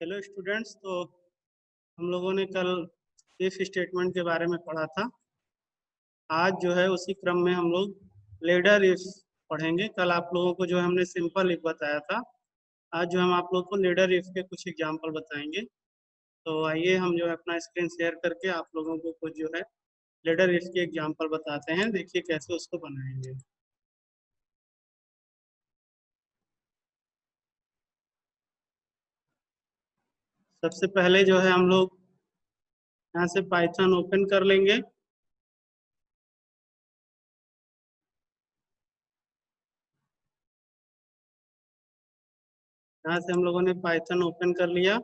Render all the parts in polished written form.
Hello students. तो हम लोगों ने कल इफ स्टेटमेंट के बारे में पढ़ा था। आज जो है उसी क्रम में हम लोग लेडर इफ पढ़ेंगे। कल आप लोगों को जो है हमने सिंपल इफ बताया था। आज जो हम आप लोगों को लेडर इफ के कुछ एग्जांपल बताएंगे। तो आइए हम जो है अपना स्क्रीन शेयर करके आप लोगों को कुछ जो है लेडर इफ के एग्जांपल बताते हैं। देखिए कैसे उसको बनाएंगे। सबसे पहले जो है हम लोग यहाँ से पाइथन ओपन कर लेंगे। यहाँ से हम लोगों ने पाइथन ओपन कर लिया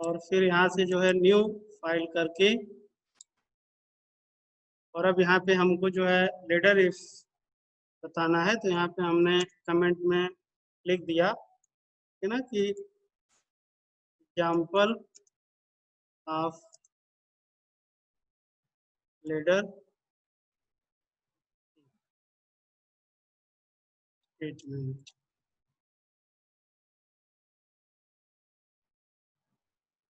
और फिर यहाँ से जो है न्यू फाइल करके, और अब यहाँ पे हमको जो है लेडर इफ बताना है। तो यहाँ पे हमने कमेंट में लिख दिया है ना कि एग्जाम्पल ऑफ लेडर स्टेटमेंट।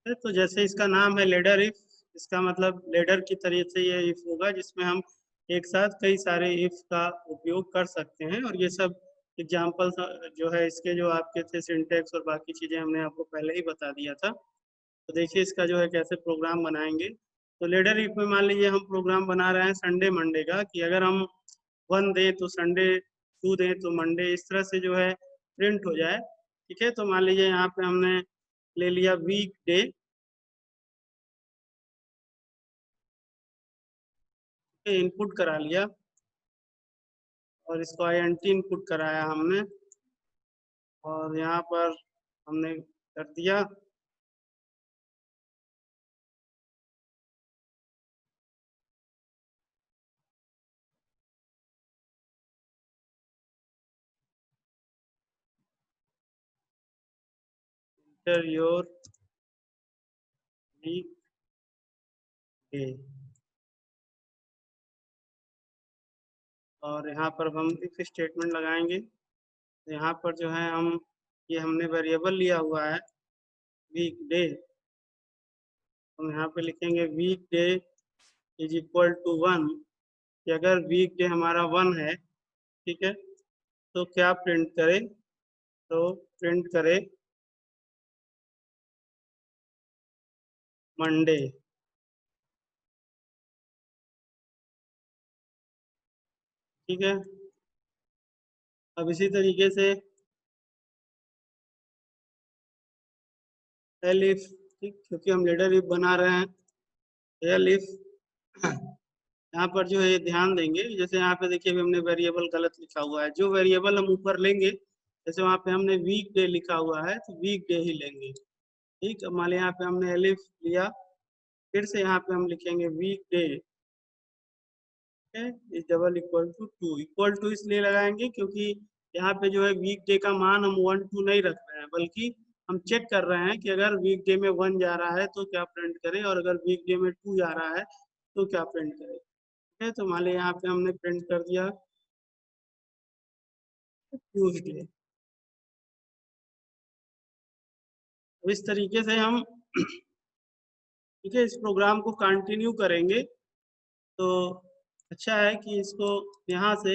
तो जैसे इसका नाम है लेडर इफ, इसका मतलब लेडर की तरह से ये इफ होगा जिसमें हम एक साथ कई सारे इफ का उपयोग कर सकते हैं। और ये सब एग्जाम्पल जो है इसके जो आपके थे सिंटेक्स और बाकी चीजें हमने आपको पहले ही बता दिया था। तो देखिए इसका जो है कैसे प्रोग्राम बनाएंगे। तो लेडर इफ में मान लीजिए हम प्रोग्राम बना रहे हैं संडे मंडे का, कि अगर हम 1 दें तो संडे, 2 दें तो मंडे, इस तरह से जो है प्रिंट हो जाए। ठीक है, तो मान लीजिए यहाँ पे हमने ले लिया वीक डे, इनपुट करा लिया और इसको आईएनटी इनपुट कराया हमने, और यहाँ पर हमने कर दिया enter your week day। और यहाँ पर हम इफ स्टेटमेंट लगाएंगे। तो यहाँ पर जो है हम, ये हमने वेरिएबल लिया हुआ है वीक डे। हम यहाँ पे लिखेंगे weekday is equal to 1, कि अगर वीक डे हमारा 1 है, ठीक है, तो क्या प्रिंट करे, तो प्रिंट करे मंडे। ठीक है, अब इसी तरीके से एल इफ, ठीक, क्योंकि हम लेडर इफ बना रहे हैं, एल इफ यहाँ पर जो है ये ध्यान देंगे। जैसे यहाँ पे देखिए अभी हमने वेरिएबल गलत लिखा हुआ है। जो वेरिएबल हम ऊपर लेंगे, जैसे वहाँ पे हमने वीक डे लिखा हुआ है तो वीक डे ही लेंगे। ठीक, अब मान लिया यहाँ पे हमने एलिफ लिया, फिर से यहाँ पे हम लिखेंगे weekday is double equal to 2। Equal to इसलिए लगाएंगे क्योंकि यहाँ पे जो है वीक डे का मान हम 1 2 नहीं रख रहे हैं, बल्कि हम चेक कर रहे हैं कि अगर वीक डे में 1 जा रहा है तो क्या प्रिंट करे, और अगर वीक डे में 2 जा रहा है तो क्या प्रिंट करे। ठीक है, तो मान लिया यहाँ पे हमने प्रिंट कर दिया ट्यूजडे। तो इस तरीके से हम ठीक है इस प्रोग्राम को कंटिन्यू करेंगे। तो अच्छा है कि इसको यहाँ से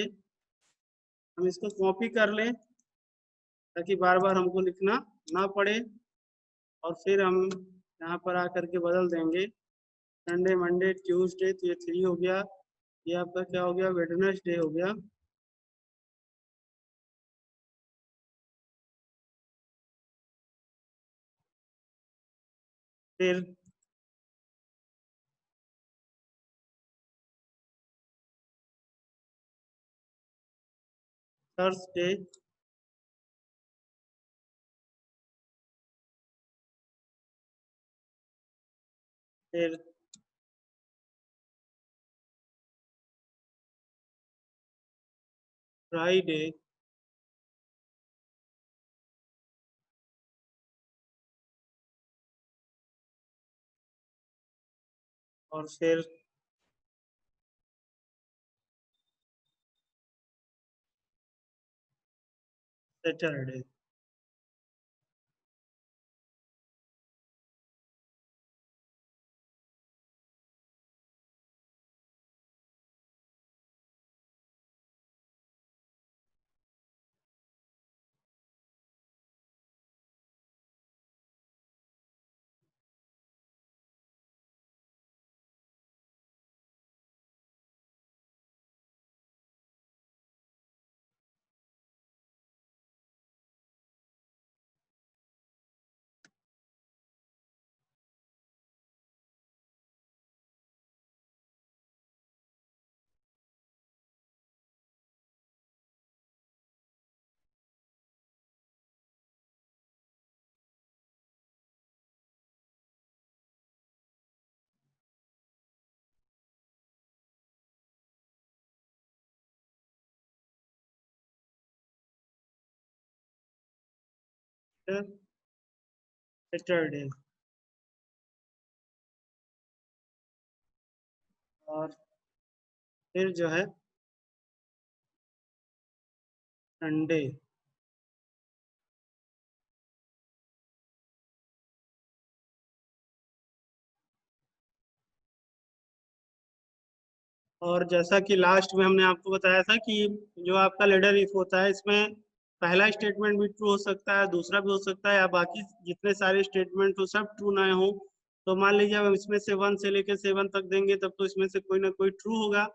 हम इसको कॉपी कर लें ताकि बार बार हमको लिखना ना पड़े। और फिर हम यहाँ पर आकर के बदल देंगे संडे मंडे ट्यूसडे, तो ये 3 हो गया। ये आपका क्या हो गया, वेडनेसडे हो गया। फिर थर्सडे, फिर फ्राइडे, और फिर सैटरडे। सैटरडे। और फिर जो है संडे। और जैसा कि लास्ट में हमने आपको बताया था कि जो आपका लेडर इफ होता है इसमें पहला स्टेटमेंट भी ट्रू हो सकता है, दूसरा भी हो सकता है, या बाकी जितने सारे स्टेटमेंट हो सब ट्रू ना हो। तो मान लीजिए हम इसमें से 1 से लेकर 7 तक देंगे तब तो इसमें से कोई ना कोई ट्रू होगा।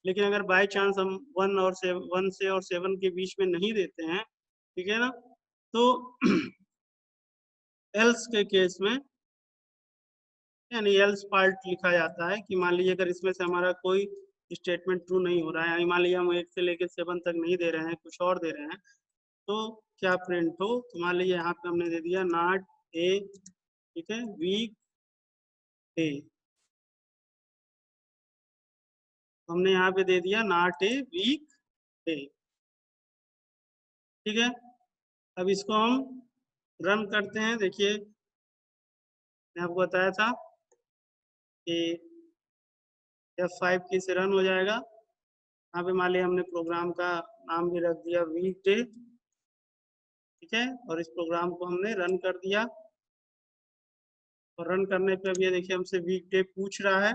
लेकिन अगर बाय चांस हम 1 से और 7 के बीच में नहीं देते हैं, ठीक है ना, तो एल्स के केस में, यानी एल्स पार्ट लिखा जाता है कि मान लीजिए अगर इसमें से हमारा कोई स्टेटमेंट ट्रू नहीं हो रहा है, यानी मान लीजिए हम 1 से लेकर 7 तक नहीं दे रहे हैं, कुछ और दे रहे हैं, तो क्या प्रिंट हो, तो मान लीजिए यहाँ पे हमने दे दिया नॉट ए, ठीक है, वीक डे। हमने यहाँ पे दे दिया नॉट ए वीक डे, ठीक है। अब इसको हम रन करते हैं। देखिए मैं आपको बताया था कि F5 की से रन हो जाएगा। यहाँ पे मान लिया हमने प्रोग्राम का नाम भी रख दिया वीक डे, ठीक है, और इस प्रोग्राम को हमने रन कर दिया। और रन करने पे अब ये देखिए हमसे वीक डे पूछ रहा है,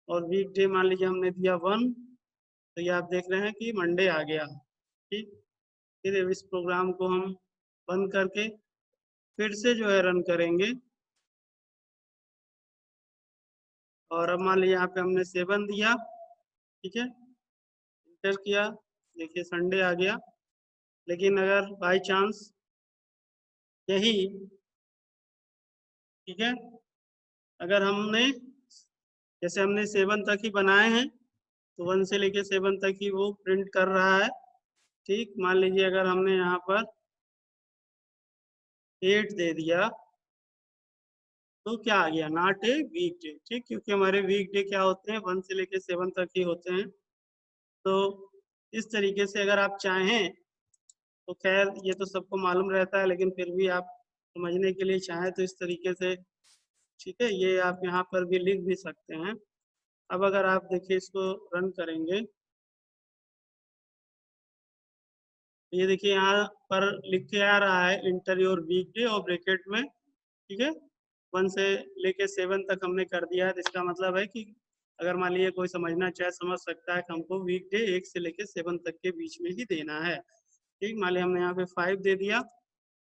और वीक डे मान लीजिए हमने दिया 1, तो ये आप देख रहे हैं कि मंडे आ गया, ठीक। फिर अब इस प्रोग्राम को हम बंद करके फिर से जो है रन करेंगे, और अब मान लीजिए यहाँ पे हमने 7 दिया, ठीक है, इंटर किया, देखिए संडे आ गया। लेकिन अगर बाई चांस यही, ठीक है, अगर हमने जैसे हमने 7 तक ही बनाए हैं, तो 1 से लेके 7 तक ही वो प्रिंट कर रहा है, ठीक। मान लीजिए अगर हमने यहाँ पर 8 दे दिया, तो क्या आ गया, नॉट ए वीक डे, ठीक, क्योंकि हमारे वीक डे क्या होते हैं, 1 से लेके 7 तक ही होते हैं। तो इस तरीके से अगर आप चाहें तो, खैर ये तो सबको मालूम रहता है, लेकिन फिर भी आप समझने के लिए चाहें तो इस तरीके से, ठीक है, ये आप यहाँ पर भी लिख भी सकते हैं। अब अगर आप देखिए इसको रन करेंगे, ये देखिए यहाँ पर लिख के आ रहा है इंटर योर वीक डे और ब्रैकेट में, ठीक है, 1 से लेके 7 तक हमने कर दिया है। तो इसका मतलब है कि अगर मान लीजिए कोई समझना चाहे समझ सकता है कि हमको वीक डे 1 से लेके 7 तक के बीच में ही देना है, ठीक। मान लीजिए हमने यहाँ पे 5 दे दिया,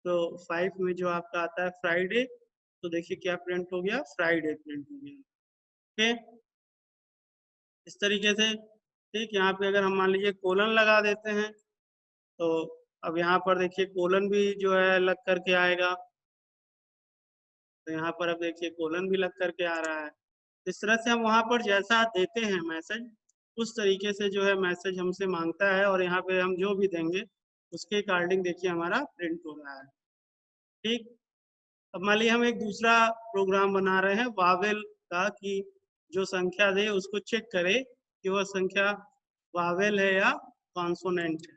तो 5 में जो आपका आता है फ्राइडे, तो देखिए क्या प्रिंट हो गया, फ्राइडे प्रिंट हो गया, ठीक। इस तरीके से, ठीक। यहाँ पे अगर हम मान लीजिए कोलन लगा देते हैं, तो अब यहाँ पर देखिए कोलन भी जो है लग करके आएगा, तो यहाँ पर अब देखिए कोलन भी लग करके आ रहा है। इस तरह से हम वहाँ पर जैसा देते हैं मैसेज, उस तरीके से जो है मैसेज हमसे मांगता है, और यहाँ पे हम जो भी देंगे उसके अकॉर्डिंग देखिए हमारा प्रिंट हो रहा है, ठीक। अब मान लीजिए हम एक दूसरा प्रोग्राम बना रहे हैं वावेल का, कि जो संख्या दे उसको चेक करे कि वह संख्या वावेल है या कॉन्सोनेंट है।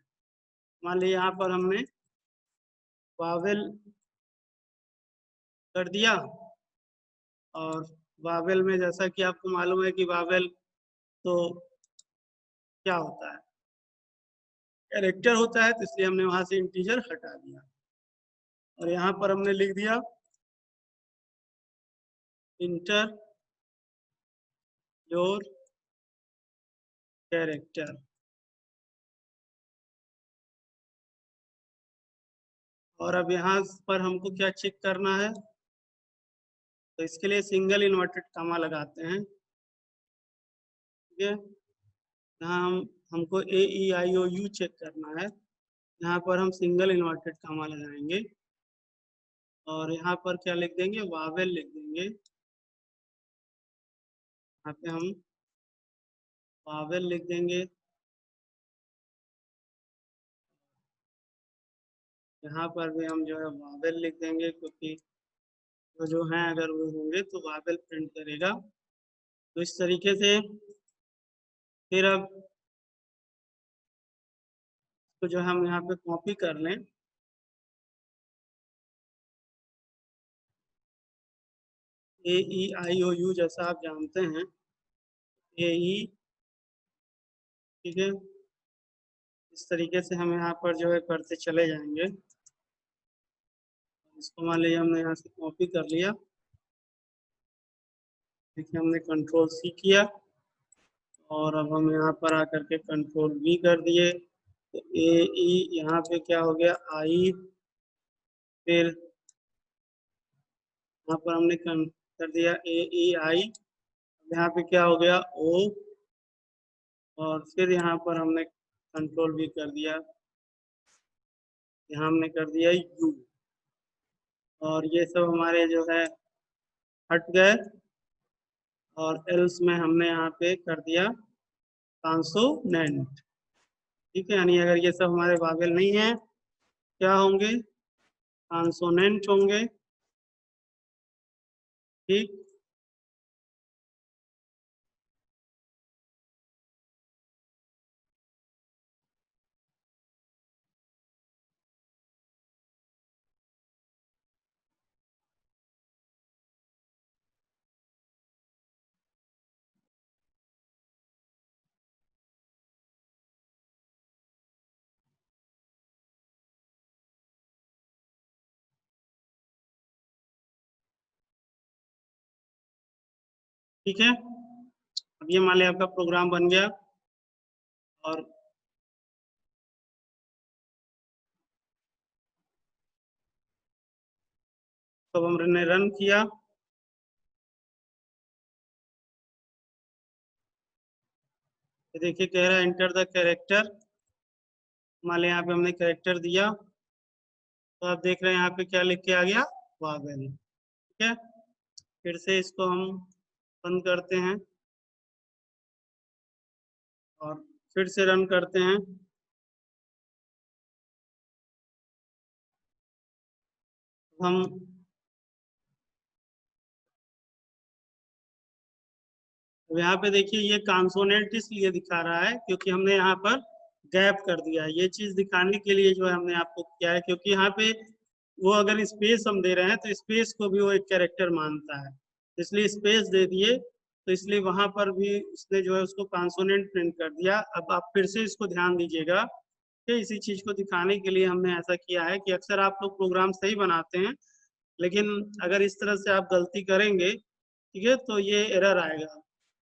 मान लीजिए यहाँ पर हमने वावेल कर दिया, और वावेल में जैसा कि आपको मालूम है कि वावेल तो क्या होता है, कैरेक्टर होता है, तो इसलिए हमने वहां से इंटीजर हटा दिया और यहाँ पर हमने लिख दिया इंटर योर कैरेक्टर। और अब यहाँ पर हमको क्या चेक करना है, तो इसके लिए सिंगल इन्वर्टेड कामा लगाते हैं। ठीक है, यहाँ हमको ए ई आई ओ यू चेक करना है, यहाँ पर हम सिंगल इन्वर्टेड कामा लगाएंगे और यहाँ पर क्या लिख देंगे, वावेल लिख देंगे। यहाँ पे हम वावेल लिख देंगे, यहाँ पर भी हम जो है वावेल लिख देंगे, क्योंकि तो जो है अगर वो होंगे तो वावेल प्रिंट करेगा। तो इस तरीके से फिर अब तो जो हम यहाँ पे कॉपी कर लें, ए ई आई ओ यू जैसा आप जानते हैं, ए ई, ठीक है। इस तरीके से हम यहाँ पर जो है करते चले जाएंगे। इसको मान लीजिए हमने यहाँ से कॉपी कर लिया, देखिए हमने कंट्रोल सी किया और अब हम यहाँ पर आकर के कंट्रोल वी कर दिए। तो ए ई यहाँ पे क्या हो गया, आई, फिर यहाँ पर हमने कर दिया ए ई आई, यहाँ पे क्या हो गया ओ, और फिर यहाँ पर हमने कंट्रोल वी कर दिया, यहाँ हमने कर दिया यू, और ये सब हमारे जो है हट गए। और एल्स में हमने यहाँ पे कर दिया कॉन्सोनेंट। ठीक है, यानी अगर ये सब हमारे वावेल नहीं है, क्या होंगे, कॉन्सोनेंट होंगे। ठीक, ठीक है। अब ये मान लिया आपका प्रोग्राम बन गया और तब हमने रन किया, तो देखिए कह रहा है एंटर द कैरेक्टर। मान लिया यहाँ पे हमने कैरेक्टर दिया, तो आप देख रहे हैं यहाँ पे क्या लिख के आ गया, वावेल। ठीक है, फिर से इसको हम बंद करते हैं और फिर से रन करते हैं। हम यहाँ पे देखिए ये कॉन्सोनेंट इसलिए दिखा रहा है क्योंकि हमने यहाँ पर गैप कर दिया है। ये चीज दिखाने के लिए जो है हमने आपको किया है, क्योंकि यहाँ पे वो अगर स्पेस हम दे रहे हैं तो स्पेस को भी वो एक कैरेक्टर मानता है, इसलिए स्पेस दे दिए, तो इसलिए वहां पर भी उसने जो है उसको कॉन्सोनेंट प्रिंट कर दिया। अब आप फिर से इसको ध्यान दीजिएगा कि इसी चीज को दिखाने के लिए हमने ऐसा किया है कि अक्सर आप लोग प्रोग्राम सही बनाते हैं, लेकिन अगर इस तरह से आप गलती करेंगे, ठीक है, तो ये एरर आएगा।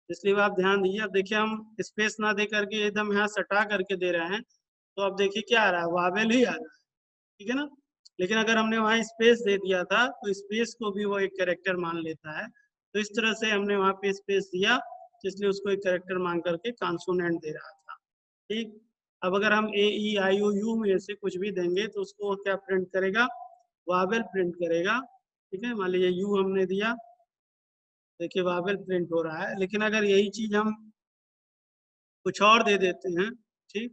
इसलिए आप ध्यान दीजिए। अब देखिए हम स्पेस ना दे करके एकदम यहाँ सटा करके दे रहे हैं, तो अब देखिए क्या आ रहा है, वावेल ही आ रहा है। ठीक है ना, लेकिन अगर हमने वहाँ स्पेस दे दिया था तो स्पेस को भी वो एक कैरेक्टर मान लेता है। तो इस तरह से हमने वहाँ पे स्पेस दिया, इसलिए उसको एक कैरेक्टर मान करके कॉन्सोनेंट दे रहा था। ठीक, अब अगर हम ए ई आई ओ यू में से कुछ भी देंगे तो उसको क्या प्रिंट करेगा, वावेल प्रिंट करेगा। ठीक है, मान लीजिए यू हमने दिया, देखिए वावेल प्रिंट हो रहा है। लेकिन अगर यही चीज हम कुछ और दे देते हैं, ठीक,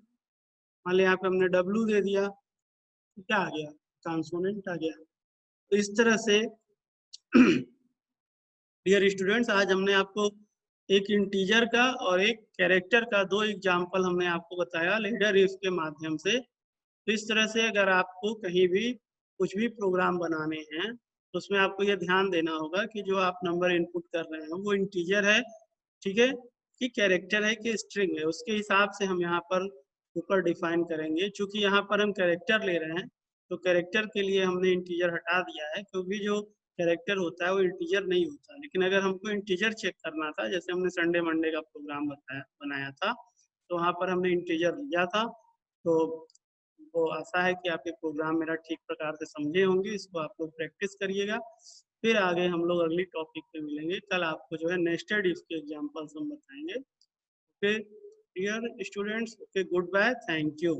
मान लिया यहाँ पे हमने डब्लू दे दिया, तो क्या आ गया, कॉन्सोनेंट आ गया। तो इस तरह से डियर स्टूडेंट्स, आज हमने आपको एक इंटीजर का और एक कैरेक्टर का दो एग्जाम्पल हमने आपको बताया लेडर इफ के माध्यम से। तो इस तरह से अगर आपको कहीं भी कुछ भी प्रोग्राम बनाने हैं तो उसमें आपको यह ध्यान देना होगा कि जो आप नंबर इनपुट कर रहे हैं वो इंटीजर है, ठीक है, कि कैरेक्टर है कि स्ट्रिंग है, उसके हिसाब से हम यहाँ पर ऊपर डिफाइन करेंगे। चूंकि यहाँ पर हम कैरेक्टर ले रहे हैं तो कैरेक्टर के लिए हमने इंटीजर हटा दिया है, क्योंकि जो कैरेक्टर होता है वो इंटीजर नहीं होता। लेकिन अगर हमको इंटीजर चेक करना था, जैसे हमने संडे मंडे का प्रोग्राम बनाया था, तो वहाँ पर हमने इंटीजर लिया था। तो वो आशा है कि आप ये प्रोग्राम मेरा ठीक प्रकार से समझे होंगे। इसको आप लोग प्रैक्टिस करिएगा। फिर आगे हम लोग अगली टॉपिक पे मिलेंगे। कल आपको जो है नेस्टेड इफ के एग्जांपल्स हम बताएंगे। Okay dear students, okay goodbye, thank you.